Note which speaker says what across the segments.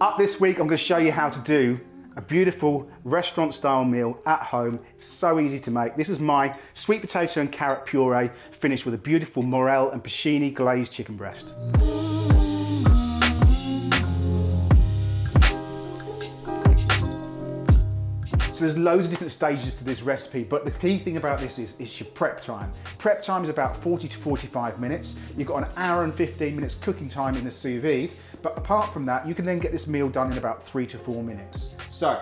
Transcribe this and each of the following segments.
Speaker 1: Up this week, I'm going to show you how to do a beautiful restaurant-style meal at home. It's so easy to make. This is my sweet potato and carrot puree finished with a beautiful morel and porcini glazed chicken breast. So there's loads of different stages to this recipe, but the key thing about this is your prep time. Prep time is about 40 to 45 minutes. You've got an hour and 15 minutes cooking time in the sous vide, but apart from that, you can then get this meal done in about 3 to 4 minutes. So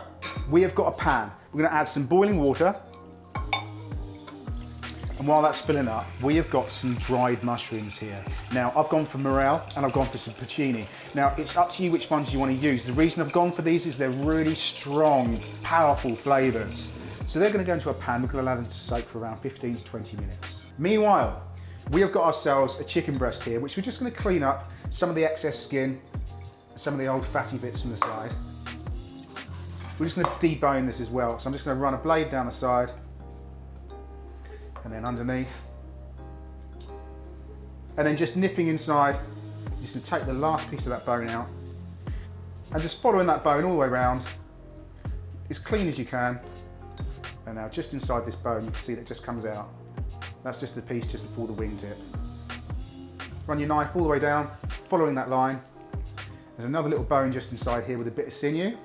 Speaker 1: we have got a pan. We're gonna add some boiling water. And while that's filling up, we have got some dried mushrooms here. Now, I've gone for morel and I've gone for some porcini. Now, it's up to you which ones you want to use. The reason I've gone for these is they're really strong, powerful flavors. So they're going to go into a pan. We're going to allow them to soak for around 15 to 20 minutes. Meanwhile, we have got ourselves a chicken breast here, which we're just going to clean up some of the excess skin, some of the old fatty bits from the side. We're just going to debone this as well. So I'm just going to run a blade down the side, and then underneath, and then just nipping inside, just to take the last piece of that bone out, and just following that bone all the way around, as clean as you can. And now just inside this bone, you can see that it just comes out. That's just the piece just before the wingtip. Run your knife all the way down, following that line. There's another little bone just inside here with a bit of sinew.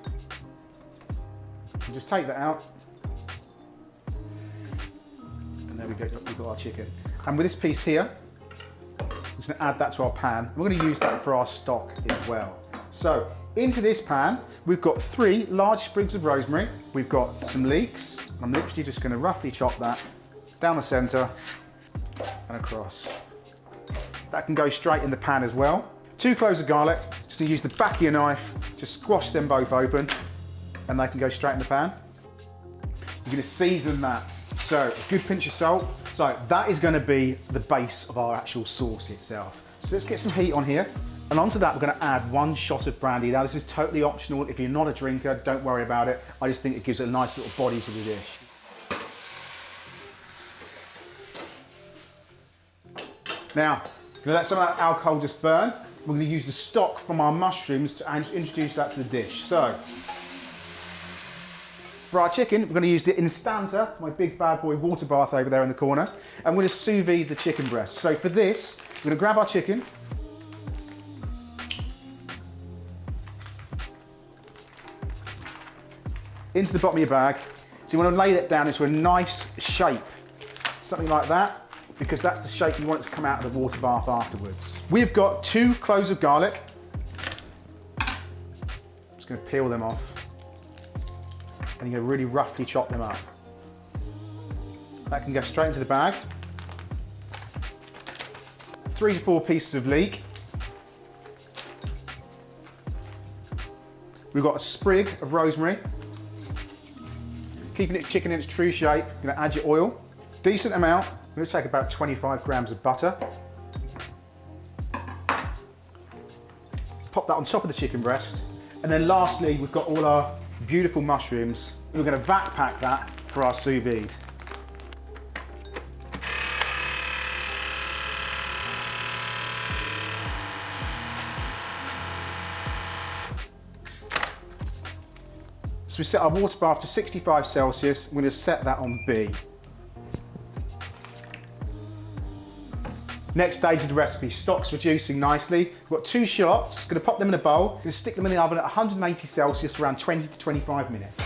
Speaker 1: And just take that out. There we go, we've got our chicken. And with this piece here, we're just gonna add that to our pan. We're gonna use that for our stock as well. So into this pan, we've got 3 large sprigs of rosemary. We've got some leeks. I'm literally just gonna roughly chop that down the center and across. That can go straight in the pan as well. 2 cloves of garlic. Just gonna use the back of your knife, just squash them both open, and they can go straight in the pan. You're gonna season that. So a good pinch of salt. So that is going to be the base of our actual sauce itself. So let's get some heat on here. And onto that, we're going to add 1 shot of brandy. Now this is totally optional. If you're not a drinker, don't worry about it. I just think it gives a nice little body to the dish. Now, we're going to let some of that alcohol just burn. We're going to use the stock from our mushrooms to introduce that to the dish. So, for our chicken, we're going to use the Instanta, my big bad boy water bath over there in the corner, and we're going to sous vide the chicken breast. So for this, we're going to grab our chicken, into the bottom of your bag. So you want to lay that down into a nice shape, something like that, because that's the shape you want it to come out of the water bath afterwards. We've got 2 cloves of garlic. Just going to peel them off. And you're going to really roughly chop them up. That can go straight into the bag. 3 to 4 pieces of leek. We've got a sprig of rosemary. Keeping its chicken in its true shape, you're going to add your oil. Decent amount. I'm going to take about 25 grams of butter. Pop that on top of the chicken breast. And then lastly, we've got all our beautiful mushrooms. We're going to vac pack that for our sous vide. So we set our water bath to 65 Celsius. We're going to set that on B. Next stage of the recipe, stock's reducing nicely. We've got 2 shallots, going to pop them in a bowl, going to stick them in the oven at 180 Celsius for around 20 to 25 minutes.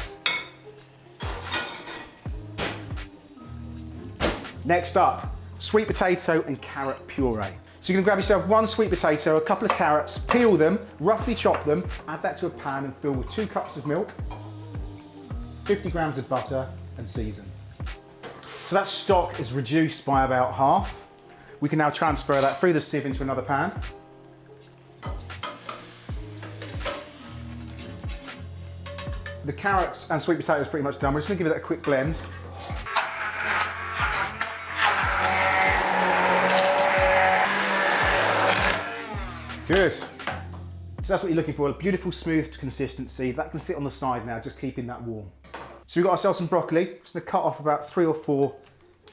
Speaker 1: Next up, sweet potato and carrot puree. So you're going to grab yourself 1 sweet potato, a couple of carrots, peel them, roughly chop them, add that to a pan and fill with 2 cups of milk, 50 grams of butter and season. So that stock is reduced by about half. We can now transfer that through the sieve into another pan. The carrots and sweet potato is pretty much done. We're just going to give it a quick blend. Good. So that's what you're looking for, a beautiful smooth consistency. That can sit on the side now, just keeping that warm. So we've got ourselves some broccoli. Just going to cut off about 3 or 4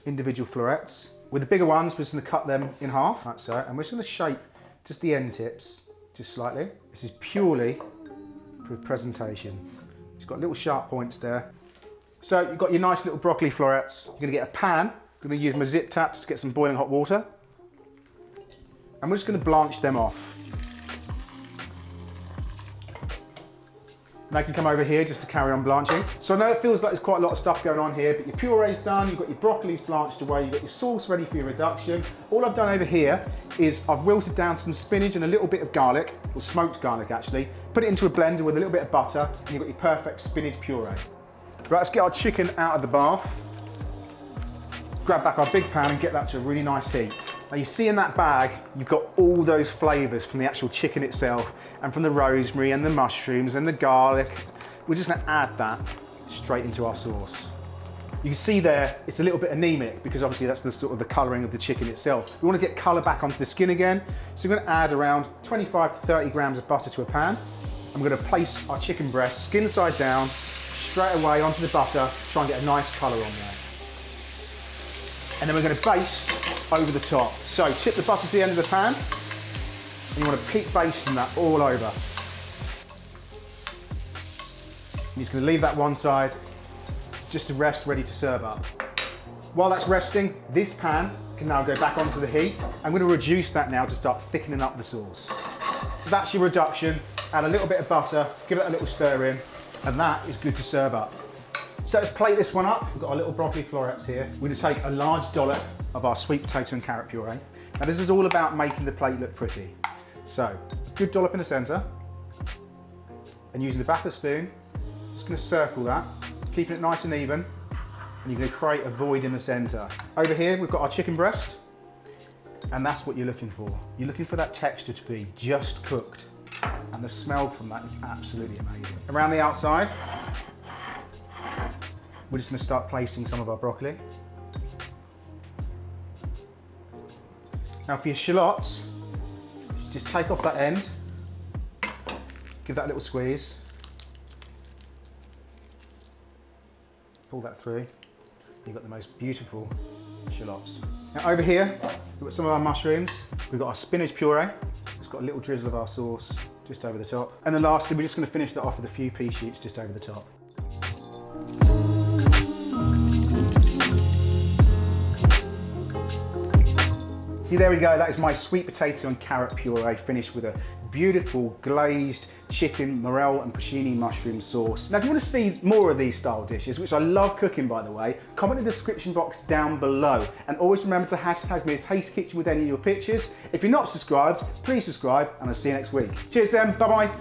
Speaker 1: individual florets. With the bigger ones, we're just going to cut them in half, like so, and we're just going to shape just the end tips, just slightly. This is purely for presentation. It's got little sharp points there. So you've got your nice little broccoli florets. You're gonna get a pan. I'm gonna use my zip tap to get some boiling hot water. And we're just gonna blanch them off. And I can come over here just to carry on blanching. So I know it feels like there's quite a lot of stuff going on here, but your puree's done, you've got your broccolis blanched away, you've got your sauce ready for your reduction. All I've done over here is I've wilted down some spinach and a little bit of garlic, or smoked garlic actually, put it into a blender with a little bit of butter, and you've got your perfect spinach puree. Right, let's get our chicken out of the bath. Grab back our big pan and get that to a really nice heat. Now you see in that bag, you've got all those flavors from the actual chicken itself and from the rosemary and the mushrooms and the garlic. We're just gonna add that straight into our sauce. You can see there, it's a little bit anemic because obviously that's the sort of the coloring of the chicken itself. We wanna get color back onto the skin again. So we're gonna add around 25 to 30 grams of butter to a pan. I'm gonna place our chicken breast skin side down, straight away onto the butter, try and get a nice color on there. And then we're going to baste over the top. So tip the butter to the end of the pan, and you want to keep basting that all over. You're just going to leave that one side just to rest, ready to serve up. While that's resting, this pan can now go back onto the heat. I'm going to reduce that now to start thickening up the sauce. So that's your reduction. Add a little bit of butter, give it a little stir in, and that is good to serve up. So let's plate this one up. We've got our little broccoli florets here. We're going to take a large dollop of our sweet potato and carrot puree. Now this is all about making the plate look pretty. So a good dollop in the center, and using the back of the spoon, just going to circle that, keeping it nice and even, and you're going to create a void in the center. Over here we've got our chicken breast, and that's what you're looking for. You're looking for that texture to be just cooked, and the smell from that is absolutely amazing. Around the outside, we're just going to start placing some of our broccoli. Now for your shallots, just take off that end, give that a little squeeze, pull that through, you've got the most beautiful shallots. Now over here, we've got some of our mushrooms, we've got our spinach puree, it's got a little drizzle of our sauce just over the top. And then lastly, we're just going to finish that off with a few pea shoots just over the top. See, there we go, that is my sweet potato and carrot puree finished with a beautiful glazed chicken, morel and porcini mushroom sauce. Now if you want to see more of these style dishes, which I love cooking by the way, comment in the description box down below. And always remember to hashtag me as Haste Kitchen with any of your pictures. If you're not subscribed, please subscribe and I'll see you next week. Cheers then, bye bye.